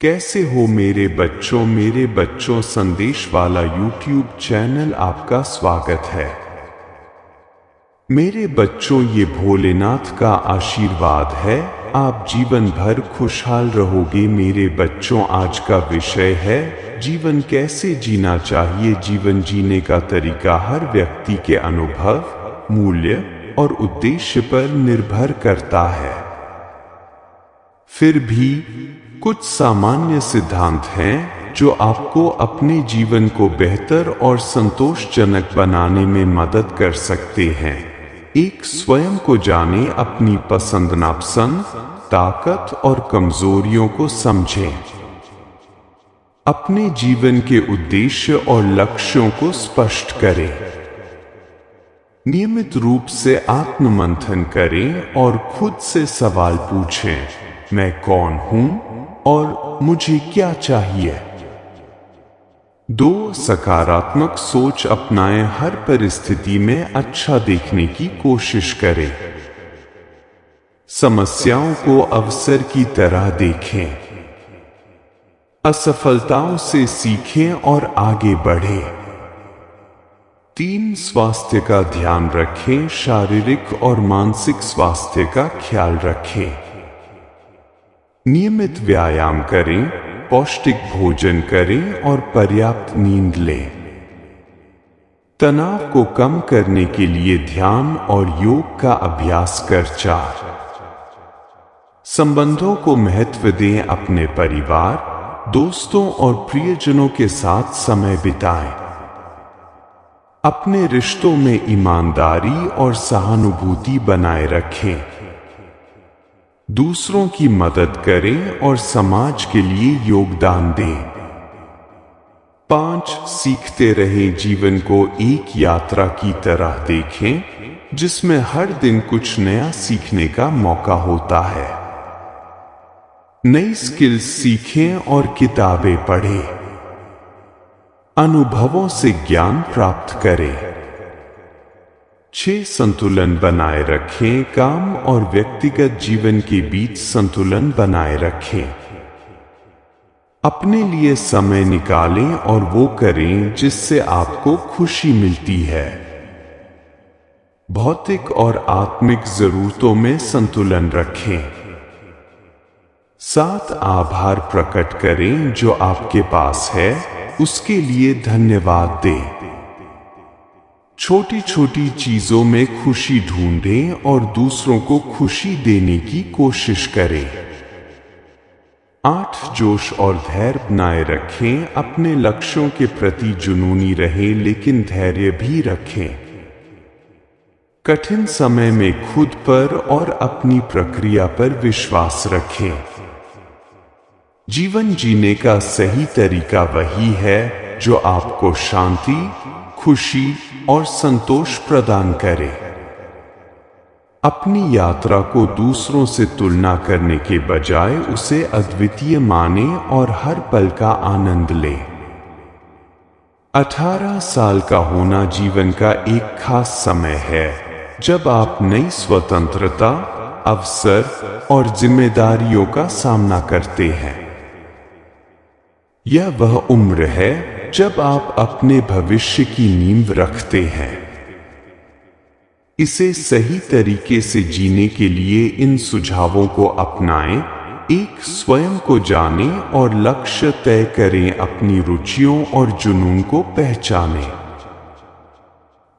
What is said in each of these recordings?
कैसे हो मेरे बच्चों संदेश वाला यूट्यूब चैनल आपका स्वागत है। मेरे बच्चों, ये भोलेनाथ का आशीर्वाद है, आप जीवन भर खुशहाल रहोगे। मेरे बच्चों, आज का विषय है जीवन कैसे जीना चाहिए। जीवन जीने का तरीका हर व्यक्ति के अनुभव, मूल्य और उद्देश्य पर निर्भर करता है। फिर भी कुछ सामान्य सिद्धांत हैं जो आपको अपने जीवन को बेहतर और संतोषजनक बनाने में मदद कर सकते हैं। एक, स्वयं को जानें, अपनी पसंद नापसंद, ताकत और कमजोरियों को समझें। अपने जीवन के उद्देश्य और लक्ष्यों को स्पष्ट करें। नियमित रूप से आत्ममंथन करें और खुद से सवाल पूछें, मैं कौन हूं और मुझे क्या चाहिए। 2, सकारात्मक सोच अपनाएं, हर परिस्थिति में अच्छा देखने की कोशिश करें। समस्याओं को अवसर की तरह देखें। असफलताओं से सीखें और आगे बढ़ें। 3, स्वास्थ्य का ध्यान रखें, शारीरिक और मानसिक स्वास्थ्य का ख्याल रखें। नियमित व्यायाम करें, पौष्टिक भोजन करें और पर्याप्त नींद लें। तनाव को कम करने के लिए ध्यान और योग का अभ्यास कर। 4, संबंधों को महत्व दें, अपने परिवार, दोस्तों और प्रियजनों के साथ समय बिताएं। अपने रिश्तों में ईमानदारी और सहानुभूति बनाए रखें। दूसरों की मदद करें और समाज के लिए योगदान दें। 5, सीखते रहें, जीवन को एक यात्रा की तरह देखें जिसमें हर दिन कुछ नया सीखने का मौका होता है। नई स्किल्स सीखें और किताबें पढ़ें। अनुभवों से ज्ञान प्राप्त करें। 6, संतुलन बनाए रखें, काम और व्यक्तिगत जीवन के बीच संतुलन बनाए रखें। अपने लिए समय निकालें और वो करें जिससे आपको खुशी मिलती है। भौतिक और आत्मिक जरूरतों में संतुलन रखें। 7, आभार प्रकट करें, जो आपके पास है उसके लिए धन्यवाद दें। छोटी छोटी चीजों में खुशी ढूंढें और दूसरों को खुशी देने की कोशिश करें। 8, जोश और धैर्य बनाए रखें, अपने लक्ष्यों के प्रति जुनूनी रहें लेकिन धैर्य भी रखें। कठिन समय में खुद पर और अपनी प्रक्रिया पर विश्वास रखें। जीवन जीने का सही तरीका वही है जो आपको शांति, खुशी और संतोष प्रदान करे। अपनी यात्रा को दूसरों से तुलना करने के बजाय उसे अद्वितीय माने और हर पल का आनंद ले। 18 साल का होना जीवन का एक खास समय है जब आप नई स्वतंत्रता, अवसर और जिम्मेदारियों का सामना करते हैं। यह वह उम्र है जब आप अपने भविष्य की नींव रखते हैं। इसे सही तरीके से जीने के लिए इन सुझावों को अपनाएं। 1, स्वयं को जानें और लक्ष्य तय करें, अपनी रुचियों और जुनून को पहचानें।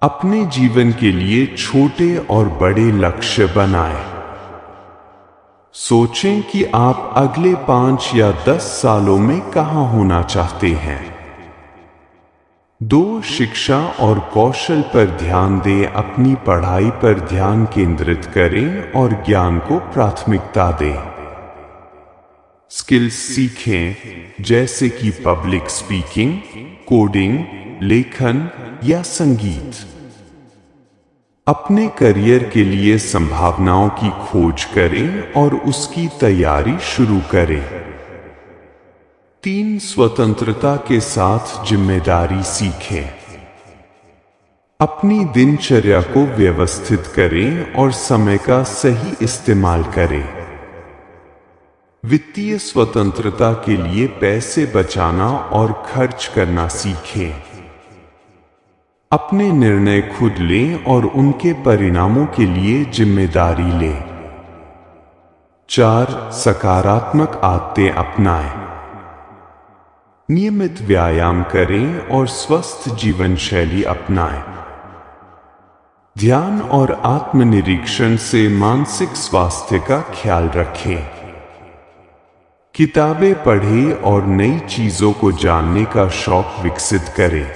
अपने जीवन के लिए छोटे और बड़े लक्ष्य बनाएं। सोचें कि आप अगले 5 या 10 सालों में कहां होना चाहते हैं। 2, शिक्षा और कौशल पर ध्यान दें, अपनी पढ़ाई पर ध्यान केंद्रित करें और ज्ञान को प्राथमिकता दें। स्किल्स सीखें, जैसे कि पब्लिक स्पीकिंग, कोडिंग, लेखन या संगीत। अपने करियर के लिए संभावनाओं की खोज करें और उसकी तैयारी शुरू करें। 3, स्वतंत्रता के साथ जिम्मेदारी सीखें। अपनी दिनचर्या को व्यवस्थित करें और समय का सही इस्तेमाल करें। वित्तीय स्वतंत्रता के लिए पैसे बचाना और खर्च करना सीखें। अपने निर्णय खुद लें और उनके परिणामों के लिए जिम्मेदारी लें। 4. सकारात्मक आदतें अपनाएं। नियमित व्यायाम करें और स्वस्थ जीवन शैली अपनाएं। ध्यान और आत्मनिरीक्षण से मानसिक स्वास्थ्य का ख्याल रखें। किताबें पढ़ें और नई चीजों को जानने का शौक विकसित करें।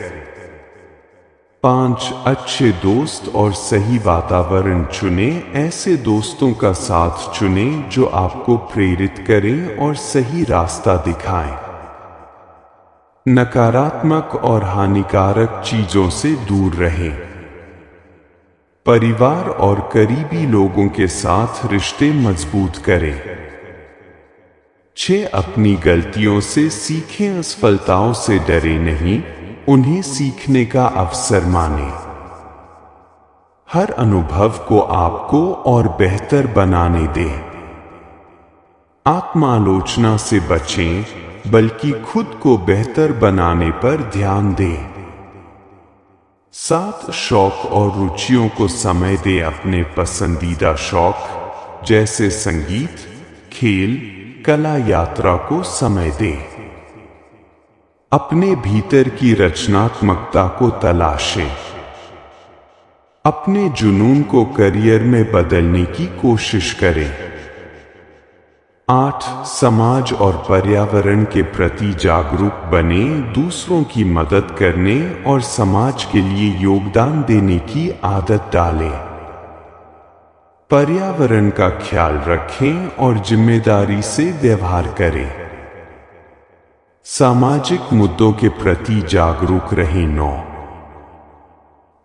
5. अच्छे दोस्त और सही वातावरण चुनें। ऐसे दोस्तों का साथ चुनें जो आपको प्रेरित करें और सही रास्ता दिखाएं। नकारात्मक और हानिकारक चीजों से दूर रहें। परिवार और करीबी लोगों के साथ रिश्ते मजबूत करें। 6. अपनी गलतियों से सीखें। असफलताओं से डरे नहीं, उन्हें सीखने का अवसर मानें। हर अनुभव को आपको और बेहतर बनाने दें। आत्मालोचना से बचें, बल्कि खुद को बेहतर बनाने पर ध्यान दें। 7. शौक और रुचियों को समय दें। अपने पसंदीदा शौक जैसे संगीत, खेल, कला, यात्रा को समय दें। अपने भीतर की रचनात्मकता को तलाशें। अपने जुनून को करियर में बदलने की कोशिश करें। 8. समाज और पर्यावरण के प्रति जागरूक बनें। दूसरों की मदद करने और समाज के लिए योगदान देने की आदत डालें। पर्यावरण का ख्याल रखें और जिम्मेदारी से व्यवहार करें। सामाजिक मुद्दों के प्रति जागरूक रहें। 9.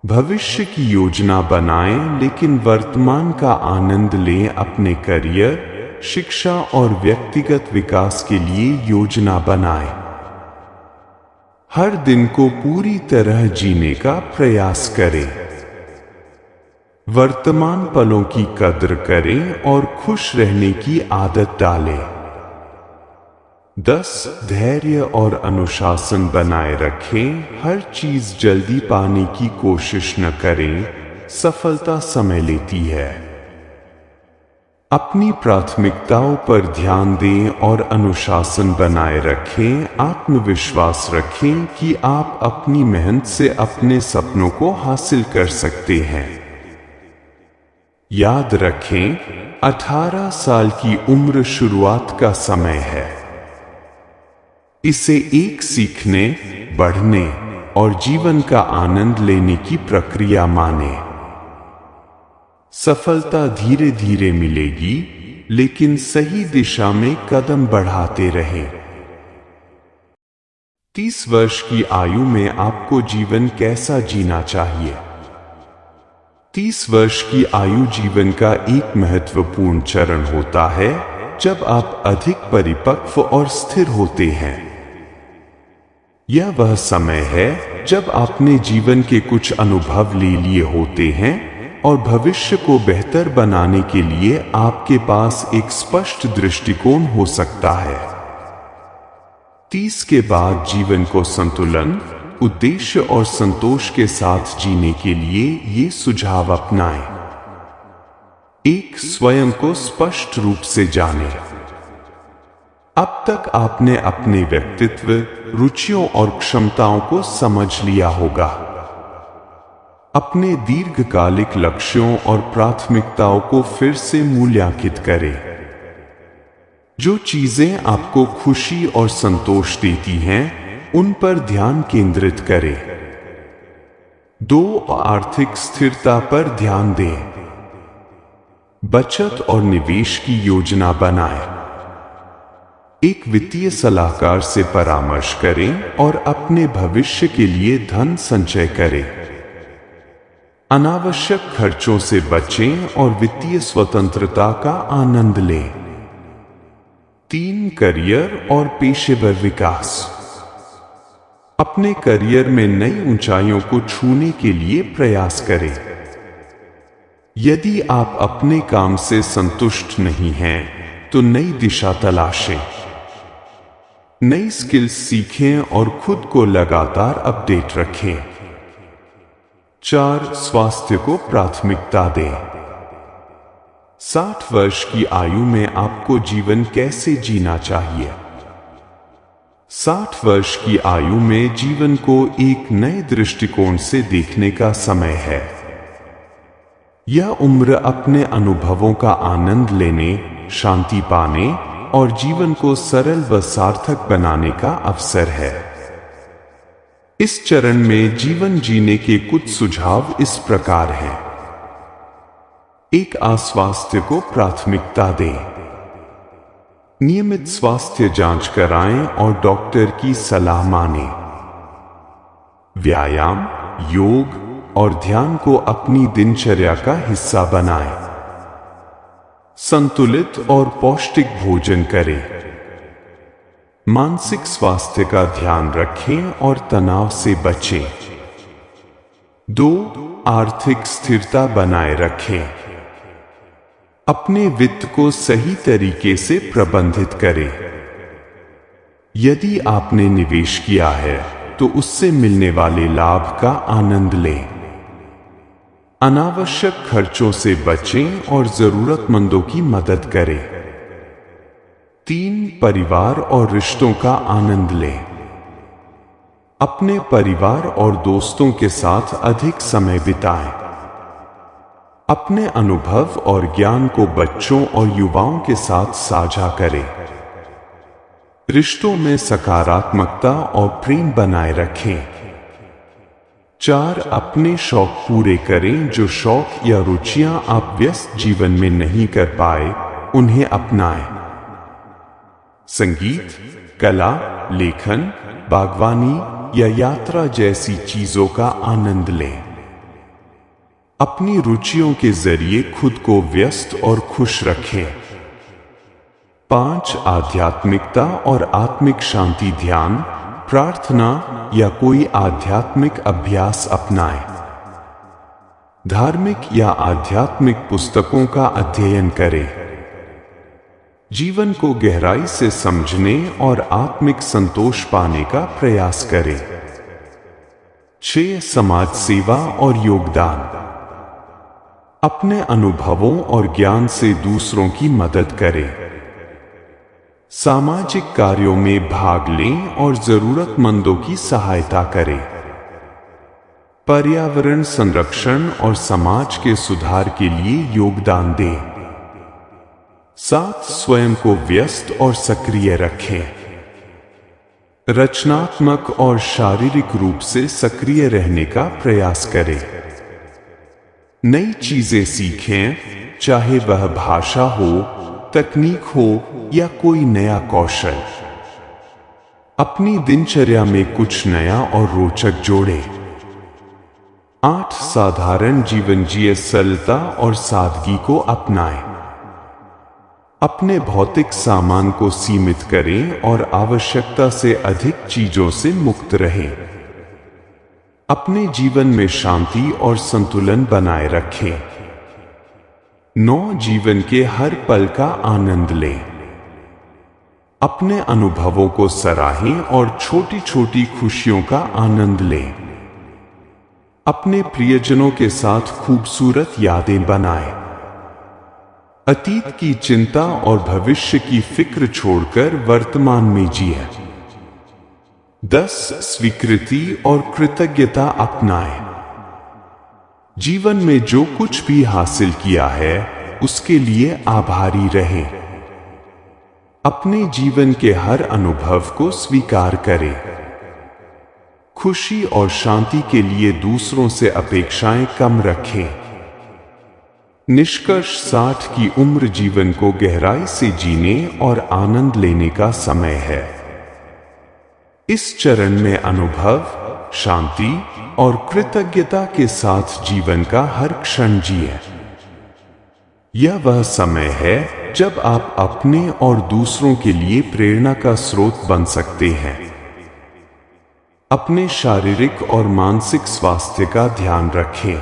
भविष्य की योजना बनाएं, लेकिन वर्तमान का आनंद लें। अपने करियर, शिक्षा और व्यक्तिगत विकास के लिए योजना बनाएं। हर दिन को पूरी तरह जीने का प्रयास करें। वर्तमान पलों की कद्र करें और खुश रहने की आदत डालें। 10. धैर्य और अनुशासन बनाए रखें। हर चीज जल्दी पाने की कोशिश न करें, सफलता समय लेती है। अपनी प्राथमिकताओं पर ध्यान दें और अनुशासन बनाए रखें। आत्मविश्वास रखें कि आप अपनी मेहनत से अपने सपनों को हासिल कर सकते हैं। याद रखें, 18 साल की उम्र शुरुआत का समय है। इसे एक सीखने, बढ़ने और जीवन का आनंद लेने की प्रक्रिया मानें। सफलता धीरे धीरे मिलेगी, लेकिन सही दिशा में कदम बढ़ाते रहें। 30 वर्ष की आयु में आपको जीवन कैसा जीना चाहिए? 30 वर्ष की आयु जीवन का एक महत्वपूर्ण चरण होता है, जब आप अधिक परिपक्व और स्थिर होते हैं। यह वह समय है जब आपने जीवन के कुछ अनुभव ले लिए होते हैं और भविष्य को बेहतर बनाने के लिए आपके पास एक स्पष्ट दृष्टिकोण हो सकता है। 30 के बाद जीवन को संतुलन, उद्देश्य और संतोष के साथ जीने के लिए ये सुझाव अपनाएं। 1. स्वयं को स्पष्ट रूप से जानें। अब तक आपने अपने व्यक्तित्व, रुचियों और क्षमताओं को समझ लिया होगा। अपने दीर्घकालिक लक्ष्यों और प्राथमिकताओं को फिर से मूल्यांकित करें। जो चीजें आपको खुशी और संतोष देती हैं, उन पर ध्यान केंद्रित करें। 2. आर्थिक स्थिरता पर ध्यान दें। बचत और निवेश की योजना बनाएं। एक वित्तीय सलाहकार से परामर्श करें और अपने भविष्य के लिए धन संचय करें। अनावश्यक खर्चों से बचें और वित्तीय स्वतंत्रता का आनंद लें। 3. करियर और पेशेवर विकास। अपने करियर में नई ऊंचाइयों को छूने के लिए प्रयास करें। यदि आप अपने काम से संतुष्ट नहीं हैं, तो नई दिशा तलाशें, नई स्किल्स सीखें और खुद को लगातार अपडेट रखें। 4. स्वास्थ्य को प्राथमिकता दें। 60 वर्ष की आयु में आपको जीवन कैसे जीना चाहिए? 60 वर्ष की आयु में जीवन को एक नए दृष्टिकोण से देखने का समय है। यह उम्र अपने अनुभवों का आनंद लेने, शांति पाने और जीवन को सरल व सार्थक बनाने का अवसर है। इस चरण में जीवन जीने के कुछ सुझाव इस प्रकार हैं। 1. स्वास्थ्य को प्राथमिकता दें। नियमित स्वास्थ्य जांच कराएं और डॉक्टर की सलाह मानें। व्यायाम, योग और ध्यान को अपनी दिनचर्या का हिस्सा बनाएं। संतुलित और पौष्टिक भोजन करें। मानसिक स्वास्थ्य का ध्यान रखें और तनाव से बचें। 2. आर्थिक स्थिरता बनाए रखें। अपने वित्त को सही तरीके से प्रबंधित करें। यदि आपने निवेश किया है तो उससे मिलने वाले लाभ का आनंद लें। अनावश्यक खर्चों से बचें और जरूरतमंदों की मदद करें। 3. परिवार और रिश्तों का आनंद लें। अपने परिवार और दोस्तों के साथ अधिक समय बिताएं। अपने अनुभव और ज्ञान को बच्चों और युवाओं के साथ साझा करें। रिश्तों में सकारात्मकता और प्रेम बनाए रखें। 4. अपने शौक पूरे करें। जो शौक या रुचियां आप व्यस्त जीवन में नहीं कर पाए, उन्हें अपनाएं। संगीत, कला, लेखन, बागवानी या यात्रा जैसी चीजों का आनंद लें। अपनी रुचियों के जरिए खुद को व्यस्त और खुश रखें। 5. आध्यात्मिकता और आत्मिक शांति। ध्यान, प्रार्थना या कोई आध्यात्मिक अभ्यास अपनाएं। धार्मिक या आध्यात्मिक पुस्तकों का अध्ययन करें। जीवन को गहराई से समझने और आत्मिक संतोष पाने का प्रयास करें। 6. समाज सेवा और योगदान। अपने अनुभवों और ज्ञान से दूसरों की मदद करें। सामाजिक कार्यों में भाग लें और जरूरतमंदों की सहायता करें। पर्यावरण संरक्षण और समाज के सुधार के लिए योगदान दें। 7. स्वयं को व्यस्त और सक्रिय रखें। रचनात्मक और शारीरिक रूप से सक्रिय रहने का प्रयास करें। नई चीजें सीखें, चाहे वह भाषा हो, तकनीक हो या कोई नया कौशल। अपनी दिनचर्या में कुछ नया और रोचक जोड़ें। 8. साधारण जीवन जिए। सरलता और सादगी को अपनाएं। अपने भौतिक सामान को सीमित करें और आवश्यकता से अधिक चीजों से मुक्त रहें। अपने जीवन में शांति और संतुलन बनाए रखें। 9. जीवन के हर पल का आनंद लें। अपने अनुभवों को सराहें और छोटी छोटी खुशियों का आनंद लें। अपने प्रियजनों के साथ खूबसूरत यादें बनाएं। अतीत की चिंता और भविष्य की फिक्र छोड़कर वर्तमान में जिएं। 10. स्वीकृति और कृतज्ञता अपनाएं। जीवन में जो कुछ भी हासिल किया है, उसके लिए आभारी रहें। अपने जीवन के हर अनुभव को स्वीकार करें। खुशी और शांति के लिए दूसरों से अपेक्षाएं कम रखें। निष्कर्ष 60 की उम्र जीवन को गहराई से जीने और आनंद लेने का समय है। इस चरण में अनुभव, शांति और कृतज्ञता के साथ जीवन का हर क्षण जिए। यह वह समय है जब आप अपने और दूसरों के लिए प्रेरणा का स्रोत बन सकते हैं। अपने शारीरिक और मानसिक स्वास्थ्य का ध्यान रखें।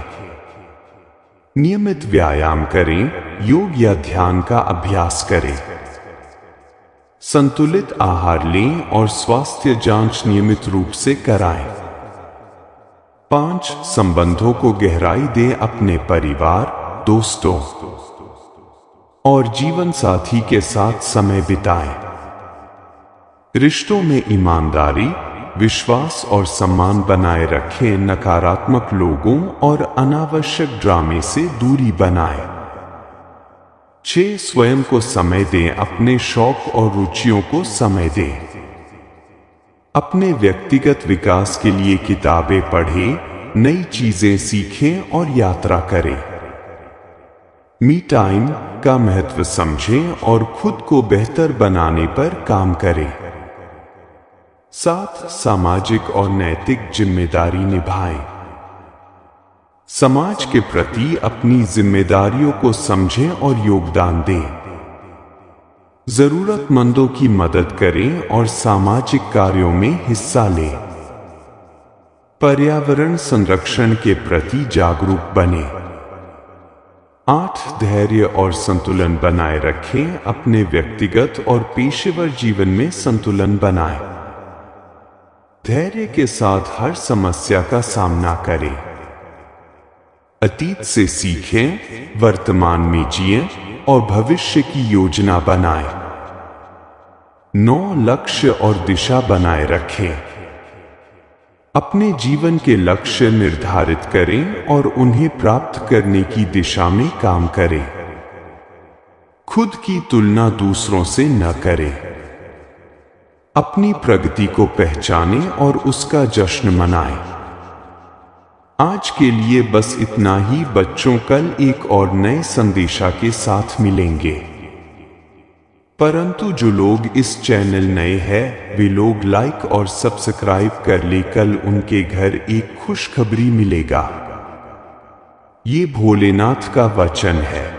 नियमित व्यायाम करें, योग या ध्यान का अभ्यास करें। संतुलित आहार लें और स्वास्थ्य जांच नियमित रूप से कराएं। 5. संबंधों को गहराई दें। अपने परिवार, दोस्तों और जीवन साथी के साथ समय बिताएं। रिश्तों में ईमानदारी, विश्वास और सम्मान बनाए रखें। नकारात्मक लोगों और अनावश्यक ड्रामे से दूरी बनाएं। 6. स्वयं को समय दें। अपने शौक और रुचियों को समय दें। अपने व्यक्तिगत विकास के लिए किताबें पढ़ें, नई चीजें सीखें और यात्रा करें। मी टाइम का महत्व समझें और खुद को बेहतर बनाने पर काम करें। 7. सामाजिक और नैतिक जिम्मेदारी निभाएं। समाज के प्रति अपनी जिम्मेदारियों को समझें और योगदान दें। जरूरतमंदों की मदद करें और सामाजिक कार्यों में हिस्सा लें। पर्यावरण संरक्षण के प्रति जागरूक बनें। 8. धैर्य और संतुलन बनाए रखें। अपने व्यक्तिगत और पेशेवर जीवन में संतुलन बनाएं। धैर्य के साथ हर समस्या का सामना करें। अतीत से सीखें, वर्तमान में जिएं और भविष्य की योजना बनाएं। 9. लक्ष्य और दिशा बनाए रखें। अपने जीवन के लक्ष्य निर्धारित करें और उन्हें प्राप्त करने की दिशा में काम करें। खुद की तुलना दूसरों से न करें। अपनी प्रगति को पहचानें और उसका जश्न मनाएं। आज के लिए बस इतना ही बच्चों। कल एक और नए संदेशा के साथ मिलेंगे। परंतु जो लोग इस चैनल नए हैं वे लोग लाइक और सब्सक्राइब कर ले। कल उनके घर एक खुशखबरी मिलेगा। ये भोलेनाथ का वचन है।